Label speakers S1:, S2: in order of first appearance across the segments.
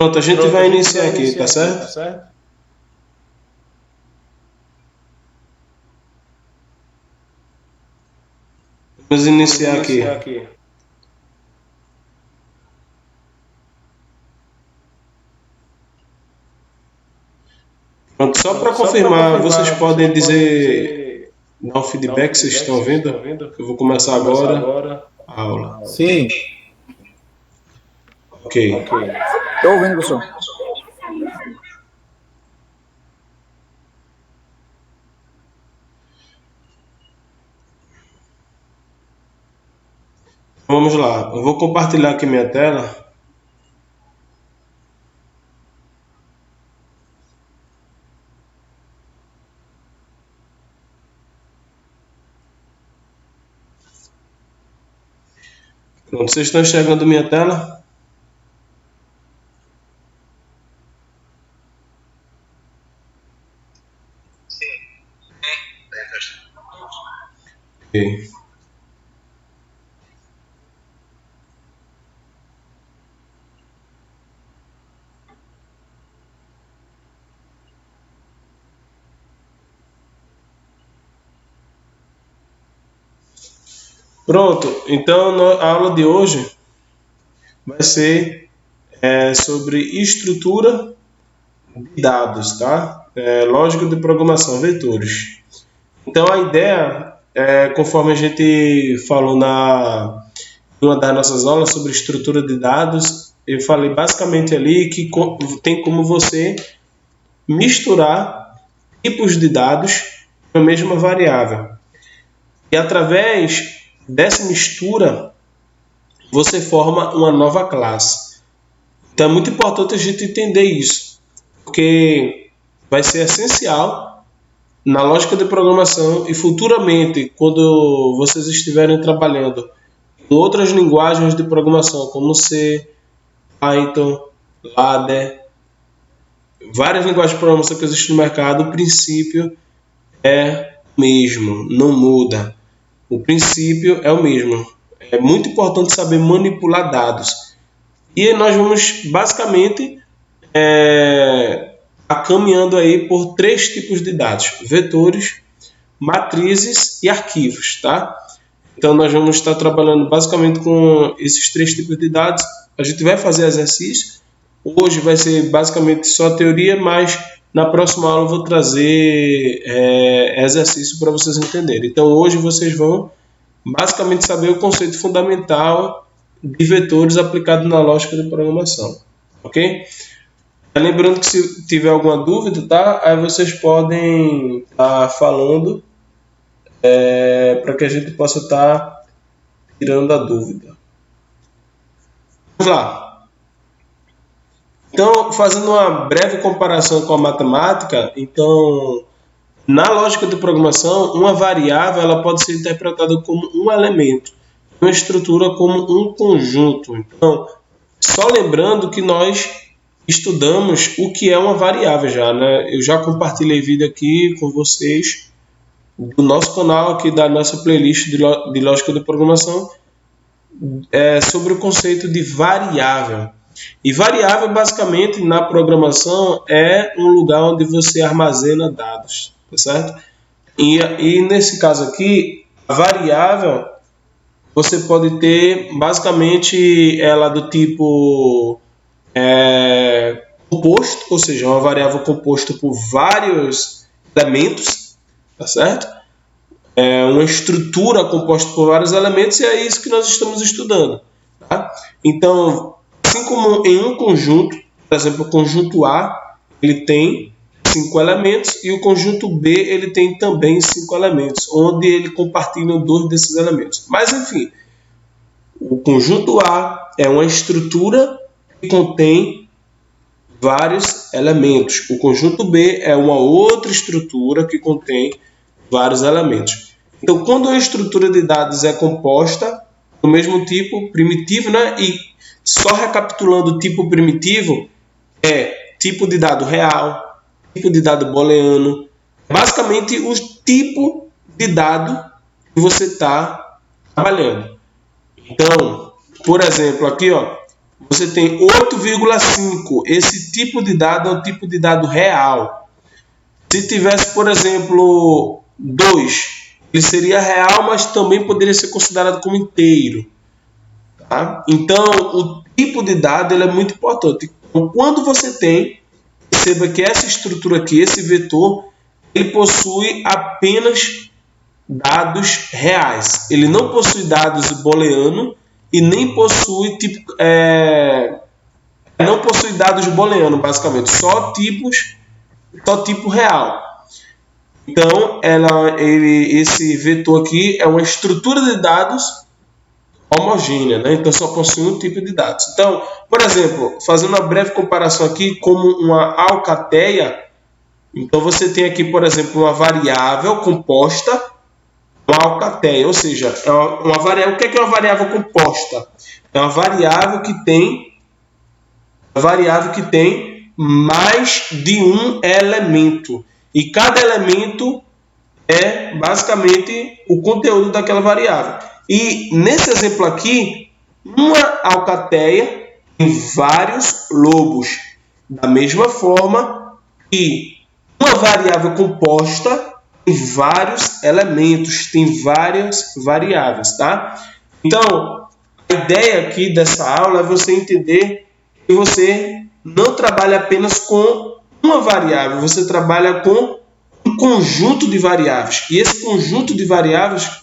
S1: Pronto, a gente vai iniciar aqui, tá certo? Vamos iniciar aqui. Pronto, só para confirmar, vocês podem dizer, dar um feedback se estão ouvindo? Eu vou começar agora a aula.
S2: Sim.
S1: Ok.
S3: Estou ouvindo, professor.
S1: Vamos lá, eu vou compartilhar aqui minha tela. Pronto, vocês estão enxergando minha tela?
S4: Sim.
S1: Ok. Pronto, então a aula de hoje vai ser sobre estrutura de dados, tá? Lógica de programação, vetores. Então a ideia, conforme a gente falou em uma das nossas aulas sobre estrutura de dados, eu falei basicamente ali que tem como você misturar tipos de dados na mesma variável. E através dessa mistura, você forma uma nova classe. Então é muito importante a gente entender isso, porque vai ser essencial na lógica de programação e futuramente, quando vocês estiverem trabalhando com outras linguagens de programação, como C, Python, Ladder, várias linguagens de programação que existem no mercado, o princípio é o mesmo, não muda. O princípio é o mesmo. É muito importante saber manipular dados. E nós vamos basicamente caminhando aí por 3 tipos de dados: vetores, matrizes e arquivos, tá? Então nós vamos estar trabalhando basicamente com esses 3 tipos de dados. A gente vai fazer exercício. Hoje vai ser basicamente só teoria, mas na próxima aula eu vou trazer exercício para vocês entenderem. Então hoje vocês vão basicamente saber o conceito fundamental de vetores aplicado na lógica de programação, ok? Lembrando que se tiver alguma dúvida, tá? Aí vocês podem estar falando para que a gente possa estar tirando a dúvida. Vamos lá. Então, fazendo uma breve comparação com a matemática, então, na lógica de programação, uma variável ela pode ser interpretada como um elemento, uma estrutura como um conjunto. Então, só lembrando que nós estudamos o que é uma variável já, né? Eu já compartilhei vídeo aqui com vocês do nosso canal aqui, da nossa playlist de lógica de programação, sobre o conceito de variável. E variável, basicamente, na programação é um lugar onde você armazena dados, tá certo? E nesse caso aqui, a variável, você pode ter, basicamente, ela do tipo composto, ou seja, uma variável composta por vários elementos, tá certo? Uma estrutura composta por vários elementos, e é isso que nós estamos estudando, tá? Então, assim como em um conjunto, por exemplo, o conjunto A, ele tem 5 elementos, e o conjunto B, ele tem também 5 elementos, onde ele compartilha 2 desses elementos. Mas, enfim, o conjunto A é uma estrutura que contém vários elementos. O conjunto B é uma outra estrutura que contém vários elementos. Então, quando a estrutura de dados é composta do mesmo tipo primitivo, né? E só recapitulando o tipo primitivo, tipo de dado real, tipo de dado booleano, basicamente o tipo de dado que você está trabalhando. Então, por exemplo, aqui, ó, você tem 8,5. Esse tipo de dado é um tipo de dado real. Se tivesse, por exemplo, 2, ele seria real, mas também poderia ser considerado como inteiro. Tá? Então, o tipo de dado ele é muito importante. Então, quando você tem, perceba que essa estrutura aqui, esse vetor, ele possui apenas dados reais. Ele não possui dados booleano e nem possui não possui dados booleano, basicamente, só tipo real. Então, esse vetor aqui é uma estrutura de dados homogênea, né? Então só possui um tipo de dados. Então, por exemplo, fazendo uma breve comparação aqui, como uma alcateia, então você tem aqui, por exemplo, uma variável composta, uma alcateia, ou seja, uma variável. O que é uma variável composta? É uma variável que tem mais de um elemento. E cada elemento é basicamente o conteúdo daquela variável. E nesse exemplo aqui, uma alcateia tem vários lobos. Da mesma forma que uma variável composta tem vários elementos, tem várias variáveis, tá? Então, a ideia aqui dessa aula é você entender que você não trabalha apenas com uma variável, você trabalha com um conjunto de variáveis. E esse conjunto de variáveis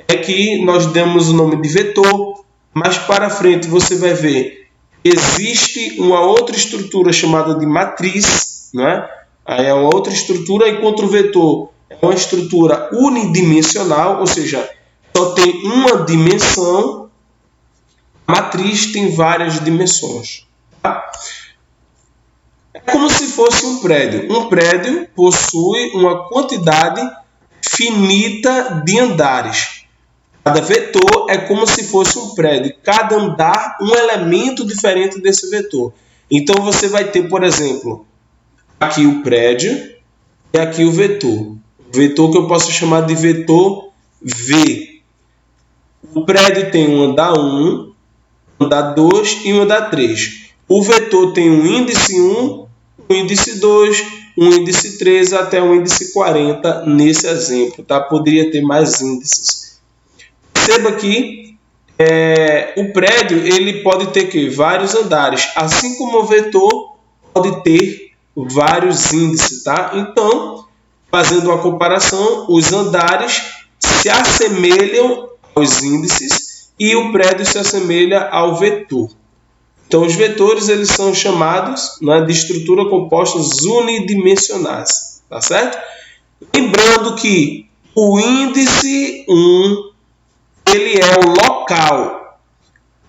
S1: é que nós demos o nome de vetor. Mais para frente você vai ver que existe uma outra estrutura chamada de matriz, né? Aí é uma outra estrutura, enquanto o vetor é uma estrutura unidimensional, ou seja, só tem uma dimensão. A matriz tem várias dimensões. Tá? É como se fosse um prédio. Um prédio possui uma quantidade finita de andares. Cada vetor é como se fosse um prédio. Cada andar, um elemento diferente desse vetor. Então, você vai ter, por exemplo, aqui o prédio e aqui o vetor. O vetor que eu posso chamar de vetor V. O prédio tem um andar 1, um andar 2 e um andar 3. O vetor tem um índice 1, um índice 2, um índice 3 até um índice 40 nesse exemplo. Tá? Poderia ter mais índices. Perceba que o prédio ele pode ter vários andares, assim como o vetor pode ter vários índices. Tá? Então, fazendo uma comparação, os andares se assemelham aos índices e o prédio se assemelha ao vetor. Então, os vetores eles são chamados, né, de estrutura compostas unidimensionais. Tá certo? Lembrando que o índice 1 ele é o local.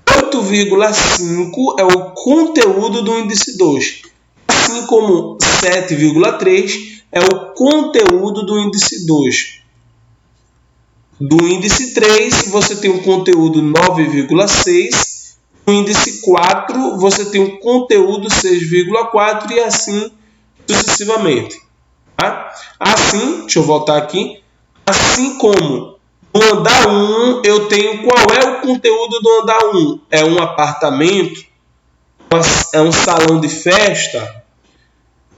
S1: 8,5 é o conteúdo do índice 2. Assim como 7,3 é o conteúdo do índice 2. Do índice 3, você tem um conteúdo 9,6. No índice 4, você tem um conteúdo 6,4 e assim sucessivamente. Tá? Assim, deixa eu voltar aqui. Assim como no andar 1, eu tenho qual é o conteúdo do andar 1? É um apartamento? É um salão de festa?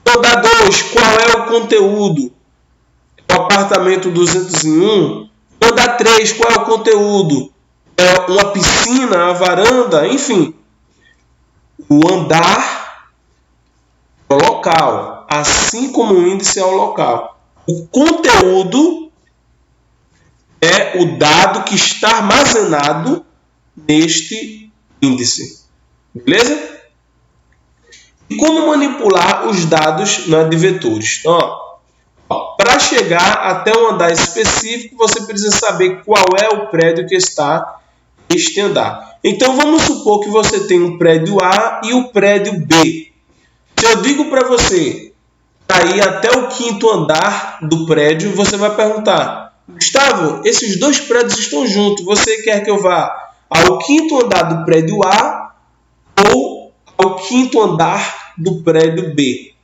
S1: No andar 2, qual é o conteúdo? É o apartamento 201? No andar 3, qual é o conteúdo? É uma piscina, uma varanda? Enfim, o andar é o local, assim como o índice é o local. O conteúdo é o dado que está armazenado neste índice. Beleza? E como manipular os dados, né, de vetores? Então, para chegar até um andar específico, você precisa saber qual é o prédio que está neste andar. Então, vamos supor que você tem um prédio A e o prédio B. Se eu digo para você ir até o 5º andar do prédio, você vai perguntar: Gustavo, esses dois prédios estão juntos. Você quer que eu vá ao 5º andar do prédio A ou ao 5º andar do prédio B?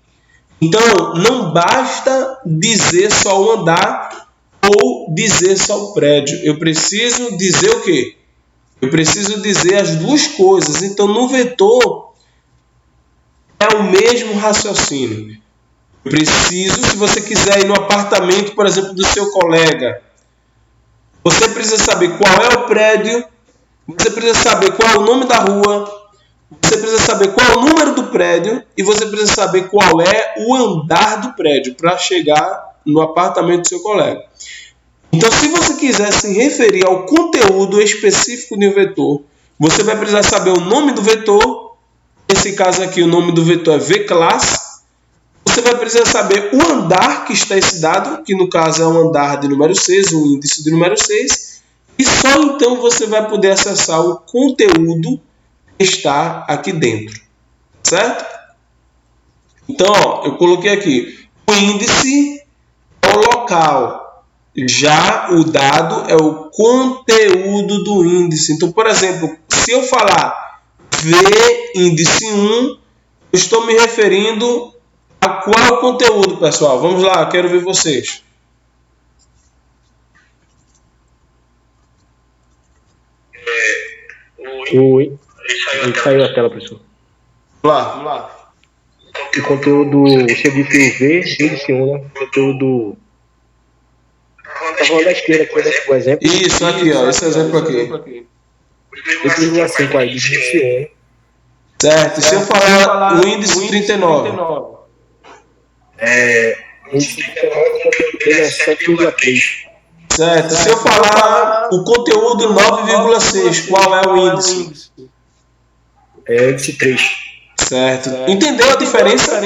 S1: Então, não basta dizer só o andar ou dizer só o prédio. Eu preciso dizer o quê? Eu preciso dizer as duas coisas. Então, no vetor, é o mesmo raciocínio. Eu preciso, se você quiser ir no apartamento, por exemplo, do seu colega, você precisa saber qual é o prédio, você precisa saber qual é o nome da rua, você precisa saber qual é o número do prédio e você precisa saber qual é o andar do prédio para chegar no apartamento do seu colega. Então, se você quiser se referir ao conteúdo específico de um vetor, você vai precisar saber o nome do vetor. Nesse caso aqui, o nome do vetor é vClass. Você vai precisar saber o andar que está esse dado, que no caso é um andar de número 6, um índice de número 6. E só então você vai poder acessar o conteúdo que está aqui dentro. Certo? Então, ó, eu coloquei aqui. O índice é o local. Já o dado é o conteúdo do índice. Então, por exemplo, se eu falar V índice 1, eu estou me referindo a qual conteúdo, pessoal? Vamos lá, quero ver vocês.
S2: Oi. Saiu a tela, professor.
S1: Vamos lá.
S2: O conteúdo, você disse o V, índice 1, né? O conteúdo... Tá falando da esquerda aqui, né? O exemplo.
S1: Isso, aqui, ó. Esse exemplo aqui.
S2: 8,5 aí, índice 1.
S1: Certo. Se eu falar o índice 39.
S2: Índice 39, o conteúdo dele é 7,3.
S1: Certo. Se eu falar o conteúdo 9,6, qual é o índice?
S2: É índice 3.
S1: Certo. Entendeu a diferença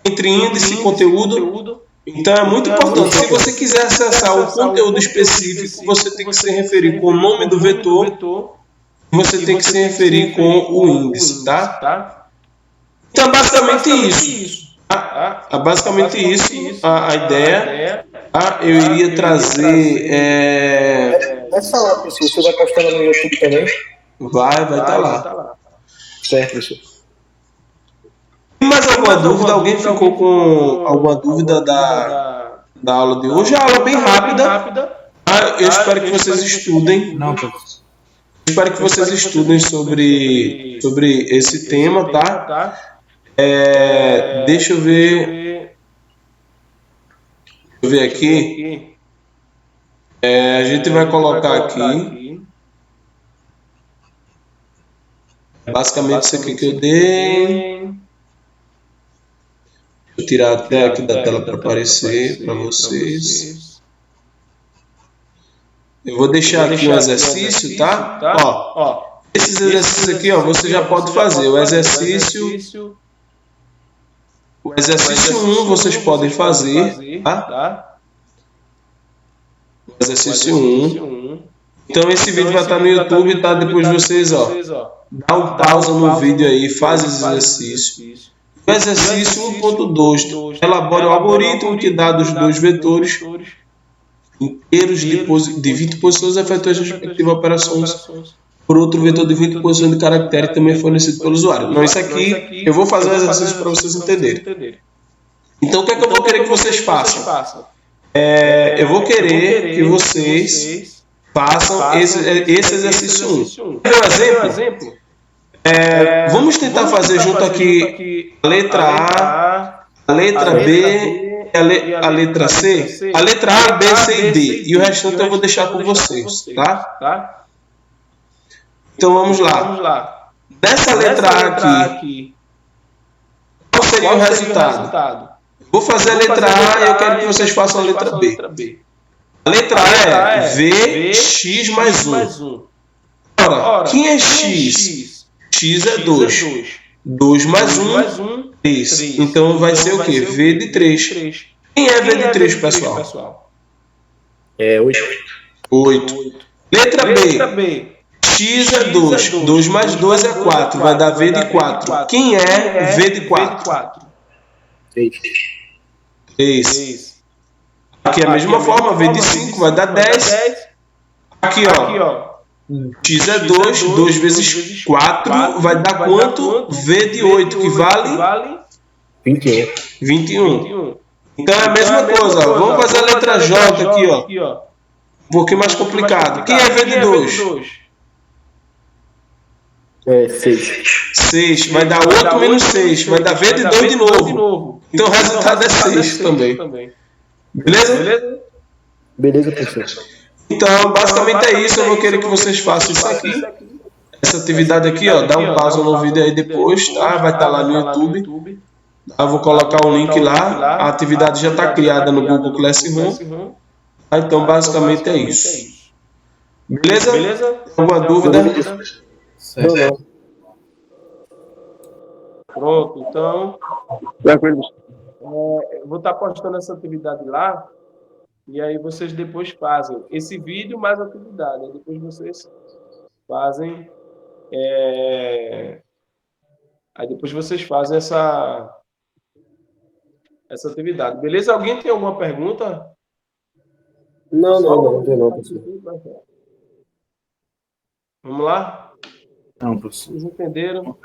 S1: entre índice e conteúdo? Então é muito importante. Se você quiser acessar o conteúdo específico, você tem que se referir com o nome do vetor e você tem que se referir com o índice, tá? Então é basicamente isso. É basicamente isso a ideia. Eu iria trazer...
S2: Nessa hora, professor, você vai postar no YouTube também?
S1: Vai estar lá.
S2: Certo, professor.
S1: Tem mais alguma dúvida? Alguém ficou com alguma dúvida da aula de hoje? A aula é bem rápida. Eu espero que vocês estudem.
S3: Não, professor.
S1: Espero que vocês estudem sobre esse tema, tá? Deixa eu ver. Aqui. A gente vai colocar aqui. Basicamente isso aqui que eu dei. Vou tirar até aqui da tela para aparecer para vocês. Eu vou deixar aqui um exercício, tá? Ó, esses exercícios aqui, ó, você já pode fazer. O exercício 1 vocês podem fazer, tá? O exercício 1. Então esse vídeo vai estar no YouTube, tá? Depois vocês, ó, dá um pausa no vídeo aí, faz esse exercício. O exercício 1.2 elabora o algoritmo que dá dos dois vetores inteiros de 20 posições efetuando as respectivas operações por outro vetor de 20 posições de caractere que também é fornecido pelo usuário. Então isso aqui eu vou fazer um exercício para vocês entenderem. Então o que é que eu vou querer que vocês façam? Eu vou querer que vocês façam esse exercício 1. Por exemplo, vamos tentar fazer junto aqui a letra A, a letra B e a letra C. A letra A, B, C e D. E o restante eu vou deixar com vocês, tá? Então vamos lá. Dessa letra A aqui, qual seria o resultado? Vou fazer a letra A e eu quero que vocês façam a letra B. A letra A é V, X mais 1. Ora, quem é X? X é 2. 2 mais 1, 3. Então vai ser o quê? V de 3. Quem é V de 3, pessoal?
S2: É 8.
S1: 8. Letra B. X é 2. 2 mais 2 é 4. Vai dar V de 4. Quem é V de 4? 3. Aqui é a mesma forma. V de 5 vai dar 10. Aqui, ó. X é 2, 2 vezes 4 vai dar quanto? V de 8, que vale? 21. Então é a mesma coisa, ó. Vamos fazer a letra J aqui, ó. Um pouquinho mais complicado. Quem é V de 2?
S2: 6.
S1: 6. Vai dar 8 menos 6. Vai dar V de 2 de novo. Então o resultado é 6 também. Beleza?
S2: Beleza, professor.
S1: Então, basicamente é isso. Eu vou querer que vocês façam isso aqui. Essa atividade aqui, ó. Dá um pausa no vídeo aí depois, tá? Vai estar lá no YouTube. Eu vou colocar o link lá. A atividade já está criada no Google Classroom. Tá? Então, basicamente é isso. Beleza? Alguma dúvida?
S2: Não.
S1: Pronto, então.
S2: Tranquilo.
S1: Eu vou estar postando essa atividade lá. E aí vocês depois fazem esse vídeo mais a atividade. Aí depois vocês fazem. Aí depois vocês fazem essa atividade. Beleza? Alguém tem alguma pergunta?
S2: Não, professor.
S1: Vamos lá?
S3: Não, professor.
S1: Vocês entenderam?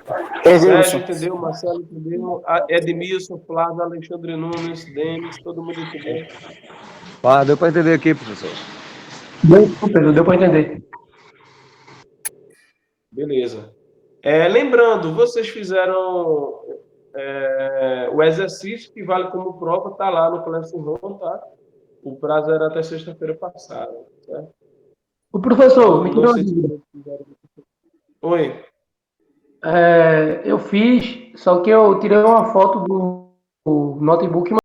S2: Tranquilo,
S1: Sérgio
S2: professor.
S1: entendeu? Marcelo entendeu? Edmilson, Flávio, Alexandre Nunes, Denis, todo mundo entendeu?
S3: Deu para entender aqui, professor.
S2: Deu para entender.
S1: Beleza. Lembrando, vocês fizeram o exercício que vale como prova, está lá no Classroom, tá? O prazo era até sexta-feira passada, certo?
S4: O professor, me
S1: Não
S4: tirou uma
S1: sei se
S4: dúvida.
S1: vocês fizeram. Oi.
S4: Eu fiz, só que eu tirei uma foto do notebook